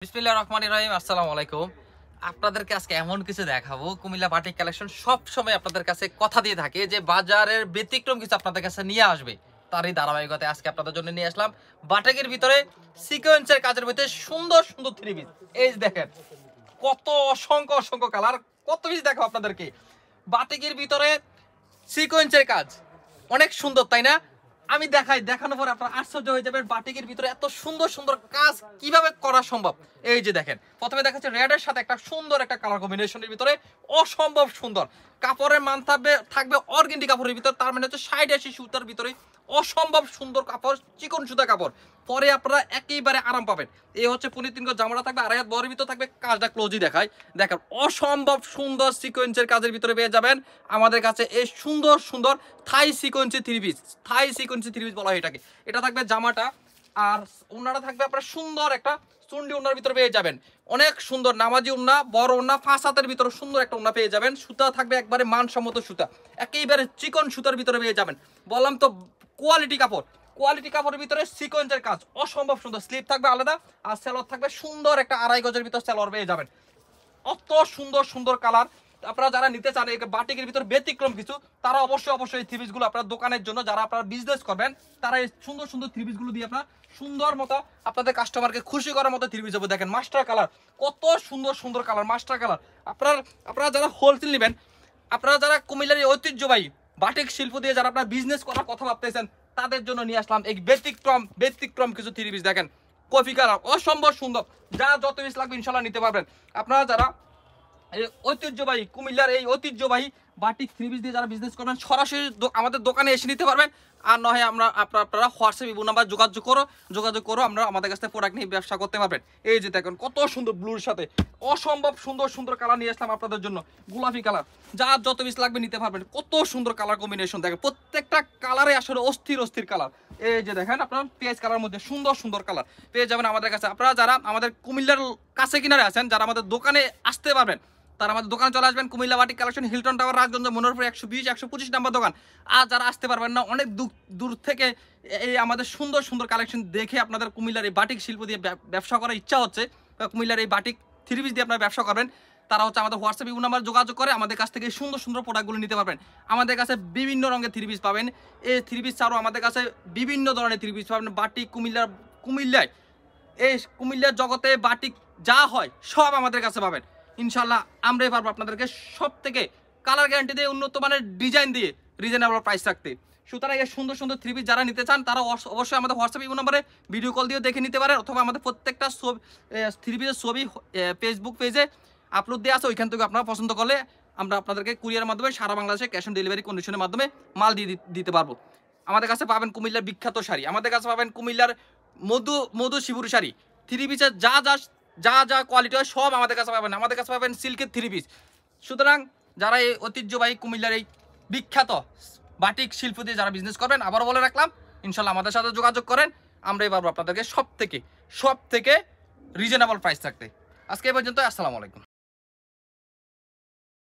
বিসমিল্লাহির রহমানির রহিম। আসসালামু আলাইকুম। আপনাদেরকে আজকে এমন কিছু দেখাবো, কুমিল্লা বাটিক কালেকশন সব সময় আপনাদের কাছে কথা দিয়ে থাকে যে বাজারের ব্যতিক্রম কিছু আপনাদের কাছে নিয়ে আসবে। তারই ধারাবাহিকতায় আজকে আপনাদের জন্য নিয়ে আসলাম বাটিকের ভিতরে সিকোয়েন্সের কাজের ভিতরে সুন্দর সুন্দর থ্রি পিস। এই যে দেখেন কত অসংখ্য অসংখ্য কালার, কত পিস দেখাবো আপনাদেরকে। বাটিকের ভিতরে সিকোয়েন্সের কাজ অনেক সুন্দর, তাই না? আমি দেখানোর পর আপনারা আশ্চর্য হয়ে যাবেন বাটিকের ভিতরে এত সুন্দর সুন্দর কাজ কিভাবে করা সম্ভব। এই যে দেখেন, প্রথমে দেখাচ্ছে রেডের সাথে একটা সুন্দর একটা কালার কম্বিনেশনের ভিতরে অসম্ভব সুন্দর কাপড়ের মান থাকবে অর্গেন্ডি কাপড়ের ভিতরে, তার মানে হচ্ছে 60-80 সুতার ভিতরে অসম্ভব সুন্দর কাপড়, চিকন সুতা কাপড়, পরে আপনারা একেবারে আরাম পাবেন। এই হচ্ছে পুনিতিন জামাটা থাকবে, আড়াই হাত বরের ভিতরে থাকবে। কাজটা ক্লোজই দেখায়, দেখেন অসম্ভব সুন্দর সিকোয়েন্সের কাজের ভিতরে পেয়ে যাবেন আমাদের কাছে এই সুন্দর সুন্দর থাই সিকোয়েন্সি থ্রি পিস। থাই সিকোয়েন্সি থ্রি পিস বলা হয় এটাকে। এটা থাকবে জামাটা, আর ওনাটা থাকবে আপনার সুন্দর একটা চুন্ডি ওনার ভিতরে পেয়ে যাবেন, অনেক সুন্দর নামাজি ওন্না, বড় ওন্না, 5 হাতের ভিতরে সুন্দর একটা ওন্না পেয়ে যাবেন। সুতা থাকবে একবারে মানসম্মত সুতা, একেবারে চিকন সুতার ভিতরে পেয়ে যাবেন। বললাম তো কোয়ালিটি কাপড়, কোয়ালিটি কাপড়ের ভিতরে সিকোয়েন্সের কাজ অসম্ভব সুন্দর। স্লিপ থাকবে আলাদা, আর সেলর থাকবে সুন্দর একটা 2.5 গজের ভিতর সেলর পেয়ে যাবেন। অত সুন্দর সুন্দর কালার। আপনারা যারা নিতে চান এই বাটিকের ভিতর ব্যতিক্রম কিছু, তারা অবশ্যই থ্রি পিসগুলো আপনার দোকানের জন্য, যারা আপনারা বিজনেস করবেন তারা এই সুন্দর সুন্দর থ্রি পিসগুলো দিয়ে আপনার সুন্দর মতো আপনাদের কাস্টমারকে খুশি করার মতো থ্রি পিস হবে। দেখেন মাস্টার কালার, কত সুন্দর সুন্দর কালার, মাস্টার কালার। আপনারা যারা হোলসেল নেবেন, আপনারা যারা কুমিল্লার ঐতিহ্যবাহী বাটিক শিল্প দিয়ে যারা আপনারা বিজনেস করার কথা ভাবতেছেন, তাদের জন্য নিয়ে আসলাম এই ব্যতিক্রম কিছু থ্রি পিস। দেখেন কফি কালার অসম্ভব সুন্দর, যা যত পিস লাগবে ইনশাল্লাহ নিতে পারবেন। আপনারা যারা এই ঐতিহ্যবাহী কুমিল্লার এই ঐতিহ্যবাহী বাটিক থ্রি পিস দিয়ে যারা বিজনেস করবেন, সরাসরি আমাদের দোকানে এসে নিতে পারবেন। আর নয় আপনারা হোয়াটসঅ্যাপ ইমো নাম্বার যোগাযোগ করো আমরা আমাদের কাছ থেকে প্রোডাক্ট নিয়ে ব্যবসা করতে পারবেন। এই যে দেখেন কত সুন্দর ব্লুর সাথে অসম্ভব সুন্দর সুন্দর কালার নিয়ে আসলাম আপনাদের জন্য। গোলাপি কালার, যার যত পিস লাগবে নিতে পারবেন। কত সুন্দর কালার কম্বিনেশন, দেখেন প্রত্যেকটা কালারে আসলে অস্থির কালার। এই যে দেখেন আপনার পেঁয়াজ কালার মধ্যে সুন্দর সুন্দর কালার পেয়ে যাবেন আমাদের কাছে। আপনারা যারা আমাদের কুমিল্লার কাছে কিনারে আছেন, যারা আমাদের দোকানে আসতে পারবেন, তারা আমাদের দোকানে চলে আসবেন। Comilla batik collection, Hilton tower, Rajganj, Manoharpur 120-125 number দোকান। আর যারা আসতে পারবেন না, অনেক দূর থেকে এই আমাদের সুন্দর সুন্দর কালেকশন দেখে আপনাদের কুমিল্লার এই বাটিক শিল্প দিয়ে ব্যবসা করার ইচ্ছা হচ্ছে, কুমিল্লার এই বাটিক থ্রি পিস দিয়ে আপনারা ব্যবসা করবেন, তারা হচ্ছে আমাদের হোয়াটসঅ্যাপ ইমো নাম্বার যোগাযোগ করে আমাদের কাছ থেকে সুন্দর সুন্দর প্রোডাক্টগুলো নিতে পারবেন। আমাদের কাছে বিভিন্ন রঙের থ্রি পিস পাবেন। এই থ্রি পিস ছাড়াও আমাদের কাছে বিভিন্ন ধরনের থ্রি পিস পাবেন। বাটিক কুমিল্লায় এই কুমিল্লার জগতে বাটিক যা হয় সব আমাদের কাছে পাবেন ইনশাল্লাহ। আমরাই পারবো আপনাদেরকে সব থেকে কালার গ্যারান্টি দিয়ে, উন্নত মানের ডিজাইন দিয়ে, রিজনেবল প্রাইস রাখতে। সুতরাং এই সুন্দর সুন্দর থ্রি পিস যারা নিতে চান, তারা অবশ্যই আমাদের হোয়াটসঅ্যাপ ইমো নম্বরে ভিডিও কল দিয়ে দেখে নিতে পারেন, অথবা আমাদের প্রত্যেকটা থ্রি পিসের ছবি ফেসবুক পেজে আপলোড দেওয়া আছে, ওইখান থেকে আপনারা পছন্দ করলে আমরা আপনাদেরকে কুরিয়ারের মাধ্যমে সারা বাংলাদেশে ক্যাশ অন ডেলিভারি কন্ডিশনের মাধ্যমে মাল দিতে পারবো। আমাদের কাছে পাবেন কুমিল্লার বিখ্যাত শাড়ি, আমাদের কাছে পাবেন কুমিল্লার মধু শিবুর শাড়ি, থ্রি পিসের যা কোয়ালিটি হয় সব আমাদের কাছে পাবেন। আমাদের কাছে পাবেন সিল্কের থ্রি পিস। সুতরাং যারা এই ঐতিহ্যবাহী কুমিল্লার এই বিখ্যাত বাটিক শিল্প দিয়ে যারা বিজনেস করবেন, আবারও বলে রাখলাম ইনশাল্লাহ আমাদের সাথে যোগাযোগ করেন, আমরাই পারবো আপনাদেরকে সব থেকে রিজনেবল প্রাইস থাকতে। আজকে এই পর্যন্ত, আসসালামু আলাইকুম।